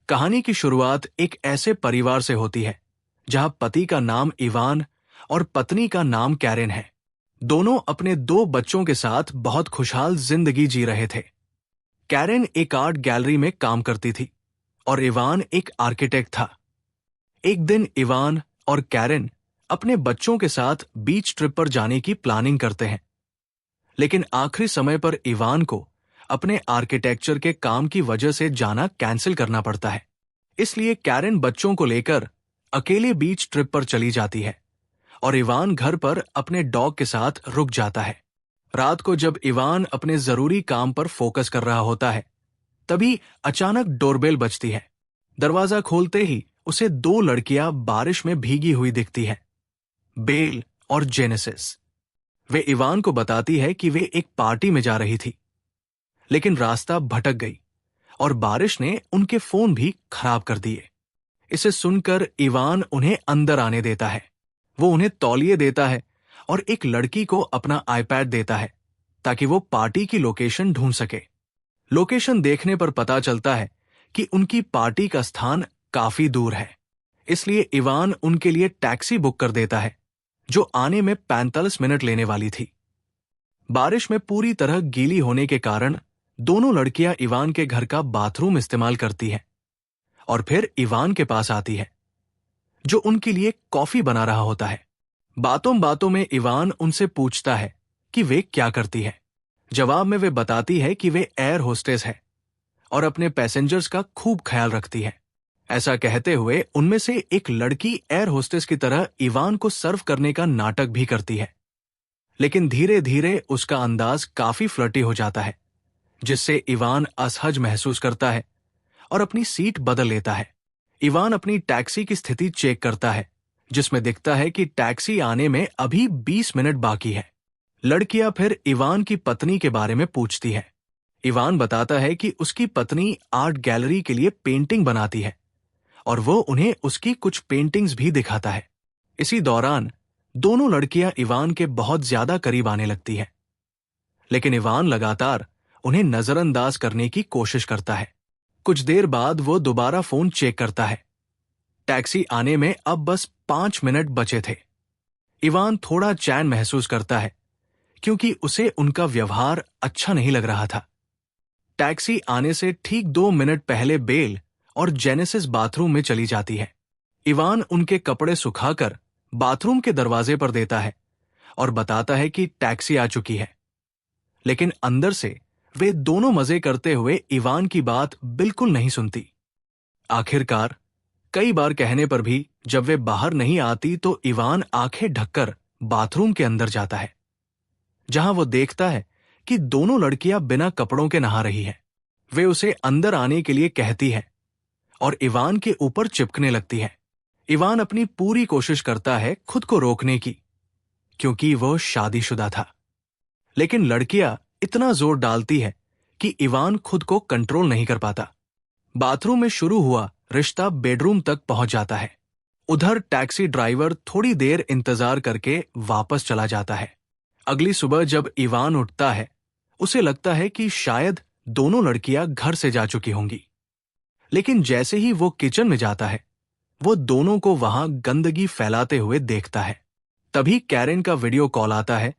कहानी की शुरुआत एक ऐसे परिवार से होती है जहां पति का नाम इवान और पत्नी का नाम कैरेन है। दोनों अपने 2 बच्चों के साथ बहुत खुशहाल जिंदगी जी रहे थे। कैरेन एक आर्ट गैलरी में काम करती थी और इवान एक आर्किटेक्ट था। एक दिन इवान और कैरेन अपने बच्चों के साथ बीच ट्रिप पर जाने की प्लानिंग करते हैं, लेकिन आखिरी समय पर इवान को अपने आर्किटेक्चर के काम की वजह से जाना कैंसिल करना पड़ता है। इसलिए कैरेन बच्चों को लेकर अकेले बीच ट्रिप पर चली जाती है और इवान घर पर अपने डॉग के साथ रुक जाता है। रात को जब इवान अपने जरूरी काम पर फोकस कर रहा होता है, तभी अचानक डोरबेल बजती है। दरवाजा खोलते ही उसे 2 लड़कियां बारिश में भीगी हुई दिखती हैं, बेल और जेनेसिस। वे इवान को बताती है कि वे एक पार्टी में जा रही थी, लेकिन रास्ता भटक गई और बारिश ने उनके फोन भी खराब कर दिए। इसे सुनकर इवान उन्हें अंदर आने देता है। वो उन्हें तौलिए देता है और एक लड़की को अपना आईपैड देता है ताकि वो पार्टी की लोकेशन ढूंढ सके। लोकेशन देखने पर पता चलता है कि उनकी पार्टी का स्थान काफी दूर है। इसलिए इवान उनके लिए टैक्सी बुक कर देता है, जो आने में 45 मिनट लेने वाली थी। बारिश में पूरी तरह गीली होने के कारण दोनों लड़कियां इवान के घर का बाथरूम इस्तेमाल करती हैं और फिर इवान के पास आती है, जो उनके लिए कॉफी बना रहा होता है। बातों बातों में इवान उनसे पूछता है कि वे क्या करती है। जवाब में वे बताती है कि वे एयर होस्टेस है और अपने पैसेंजर्स का खूब ख्याल रखती है। ऐसा कहते हुए उनमें से एक लड़की एयर होस्टेस की तरह इवान को सर्व करने का नाटक भी करती है, लेकिन धीरे धीरे उसका अंदाज काफी फ्लर्टी हो जाता है, जिससे इवान असहज महसूस करता है और अपनी सीट बदल लेता है। इवान अपनी टैक्सी की स्थिति चेक करता है, जिसमें दिखता है कि टैक्सी आने में अभी 20 मिनट बाकी है। लड़कियां फिर इवान की पत्नी के बारे में पूछती है। इवान बताता है कि उसकी पत्नी आर्ट गैलरी के लिए पेंटिंग बनाती है और वो उन्हें उसकी कुछ पेंटिंग्स भी दिखाता है। इसी दौरान दोनों लड़कियां इवान के बहुत ज्यादा करीब आने लगती हैं, लेकिन इवान लगातार उन्हें नजरअंदाज करने की कोशिश करता है। कुछ देर बाद वो दोबारा फोन चेक करता है। टैक्सी आने में अब बस 5 मिनट बचे थे। इवान थोड़ा चैन महसूस करता है, क्योंकि उसे उनका व्यवहार अच्छा नहीं लग रहा था। टैक्सी आने से ठीक 2 मिनट पहले बेल और जेनेसिस बाथरूम में चली जाती है। इवान उनके कपड़े सुखाकर बाथरूम के दरवाजे पर देता है और बताता है कि टैक्सी आ चुकी है, लेकिन अंदर से वे दोनों मजे करते हुए इवान की बात बिल्कुल नहीं सुनती। आखिरकार कई बार कहने पर भी जब वे बाहर नहीं आती तो इवान आंखें ढककर बाथरूम के अंदर जाता है, जहां वो देखता है कि दोनों लड़कियां बिना कपड़ों के नहा रही हैं। वे उसे अंदर आने के लिए कहती हैं और इवान के ऊपर चिपकने लगती हैं। इवान अपनी पूरी कोशिश करता है खुद को रोकने की, क्योंकि वो शादीशुदा था, लेकिन लड़कियां इतना जोर डालती है कि इवान खुद को कंट्रोल नहीं कर पाता। बाथरूम में शुरू हुआ रिश्ता बेडरूम तक पहुंच जाता है। उधर टैक्सी ड्राइवर थोड़ी देर इंतजार करके वापस चला जाता है। अगली सुबह जब इवान उठता है, उसे लगता है कि शायद दोनों लड़कियां घर से जा चुकी होंगी, लेकिन जैसे ही वो किचन में जाता है, वो दोनों को वहां गंदगी फैलाते हुए देखता है। तभी कैरेन का वीडियो कॉल आता है,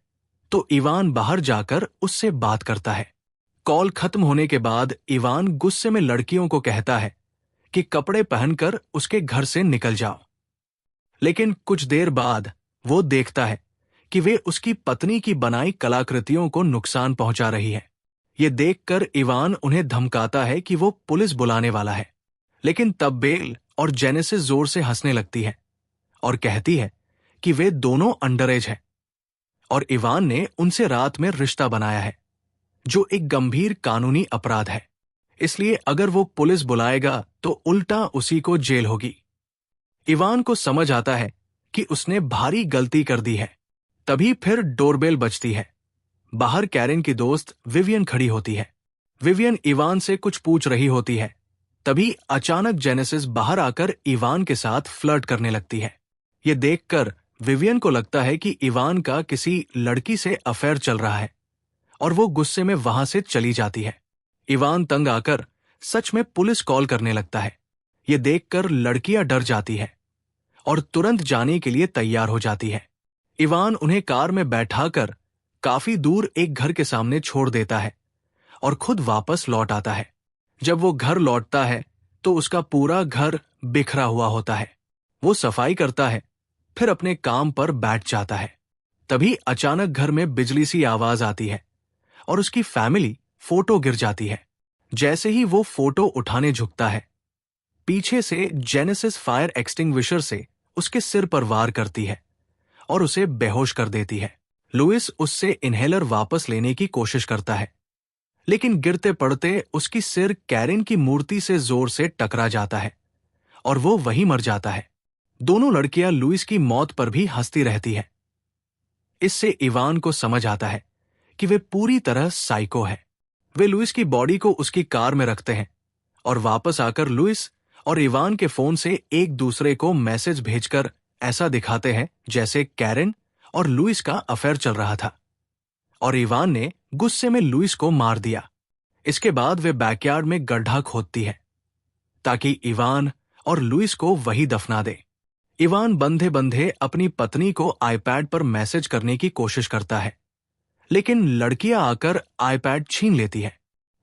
तो इवान बाहर जाकर उससे बात करता है। कॉल खत्म होने के बाद इवान गुस्से में लड़कियों को कहता है कि कपड़े पहनकर उसके घर से निकल जाओ, लेकिन कुछ देर बाद वो देखता है कि वे उसकी पत्नी की बनाई कलाकृतियों को नुकसान पहुंचा रही है। ये देखकर इवान उन्हें धमकाता है कि वो पुलिस बुलाने वाला है, लेकिन तब बेल और जेनेसिस जोर से हंसने लगती है और कहती है कि वे दोनों अंडर एज हैं और इवान ने उनसे रात में रिश्ता बनाया है, जो एक गंभीर कानूनी अपराध है। इसलिए अगर वो पुलिस बुलाएगा तो उल्टा उसी को जेल होगी। इवान को समझ आता है कि उसने भारी गलती कर दी है। तभी फिर डोरबेल बजती है। बाहर कैरेन की दोस्त विवियन खड़ी होती है। विवियन इवान से कुछ पूछ रही होती है। तभी अचानक जेनेसिस बाहर आकर इवान के साथ फ्लर्ट करने लगती है। ये देखकर विवियन को लगता है कि इवान का किसी लड़की से अफेयर चल रहा है और वो गुस्से में वहां से चली जाती है। इवान तंग आकर सच में पुलिस कॉल करने लगता है। ये देखकर लड़कियां डर जाती है और तुरंत जाने के लिए तैयार हो जाती है। इवान उन्हें कार में बैठाकर काफी दूर एक घर के सामने छोड़ देता है और खुद वापस लौट आता है। जब वो घर लौटता है तो उसका पूरा घर बिखरा हुआ होता है। वो सफाई करता है, फिर अपने काम पर बैठ जाता है। तभी अचानक घर में बिजली सी आवाज आती है और उसकी फैमिली फोटो गिर जाती है। जैसे ही वो फोटो उठाने झुकता है, पीछे से जेनेसिस फायर एक्सटिंग्विशर से उसके सिर पर वार करती है और उसे बेहोश कर देती है। लुइस उससे इन्हेलर वापस लेने की कोशिश करता है, लेकिन गिरते पड़ते उसकी सिर कैरेन की मूर्ति से जोर से टकरा जाता है और वो वहीं मर जाता है। दोनों लड़कियां लुइस की मौत पर भी हंसती रहती हैं। इससे इवान को समझ आता है कि वे पूरी तरह साइको है। वे लुइस की बॉडी को उसकी कार में रखते हैं और वापस आकर लुइस और इवान के फोन से एक दूसरे को मैसेज भेजकर ऐसा दिखाते हैं जैसे कैरेन और लुइस का अफेयर चल रहा था, और इवान ने गुस्से में लुइस को मार दिया। इसके बाद वे बैकयार्ड में गड्ढा खोदती है ताकि इवान और लुइस को वही दफना दे। इवान बंधे बंधे अपनी पत्नी को आईपैड पर मैसेज करने की कोशिश करता है, लेकिन लड़कियां आकर आईपैड छीन लेती है।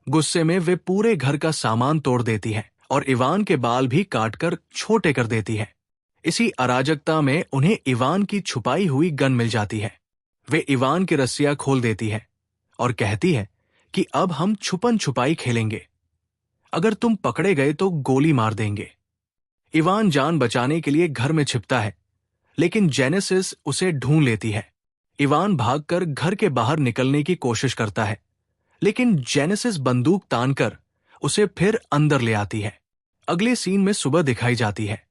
गुस्से में वे पूरे घर का सामान तोड़ देती है और इवान के बाल भी काटकर छोटे कर देती है। इसी अराजकता में उन्हें इवान की छुपाई हुई गन मिल जाती है। वे इवान की रस्सियां खोल देती है और कहती है कि अब हम छुपन छुपाई खेलेंगे, अगर तुम पकड़े गए तो गोली मार देंगे। इवान जान बचाने के लिए घर में छिपता है, लेकिन जेनेसिस उसे ढूंढ लेती है। इवान भागकर घर के बाहर निकलने की कोशिश करता है, लेकिन जेनेसिस बंदूक तानकर उसे फिर अंदर ले आती है। अगले सीन में सुबह दिखाई जाती है,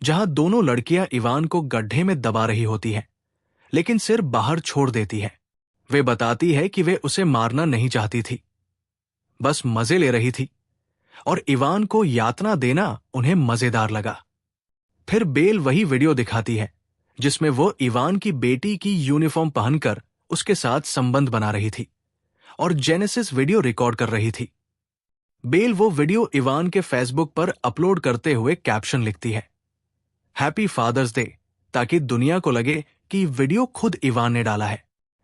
जहां दोनों लड़कियां इवान को गड्ढे में दबा रही होती हैं, लेकिन सिर बाहर छोड़ देती है। वे बताती है कि वे उसे मारना नहीं चाहती थी, बस मजे ले रही थी, और इवान को यातना देना उन्हें मजेदार लगा। फिर बेल वही वीडियो दिखाती है जिसमें वो इवान की बेटी की यूनिफॉर्म पहनकर उसके साथ संबंध बना रही थी और जेनेसिस वीडियो रिकॉर्ड कर रही थी। बेल वो वीडियो इवान के फेसबुक पर अपलोड करते हुए कैप्शन लिखती है, हैप्पी फादर्स डे, ताकि दुनिया को लगे कि वीडियो खुद इवान ने डाला है।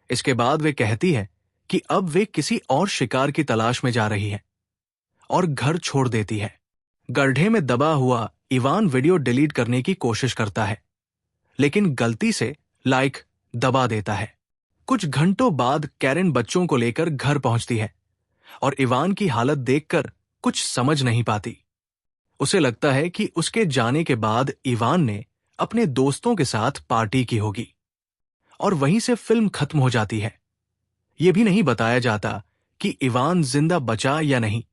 इसके बाद वे कहती है कि अब वे किसी और शिकार की तलाश में जा रही है और घर छोड़ देती है। गड्ढे में दबा हुआ इवान वीडियो डिलीट करने की कोशिश करता है, लेकिन गलती से लाइक दबा देता है। कुछ घंटों बाद कैरेन बच्चों को लेकर घर पहुंचती है और इवान की हालत देखकर कुछ समझ नहीं पाती। उसे लगता है कि उसके जाने के बाद इवान ने अपने दोस्तों के साथ पार्टी की होगी, और वहीं से फिल्म खत्म हो जाती है। यह भी नहीं बताया जाता कि इवान जिंदा बचा या नहीं,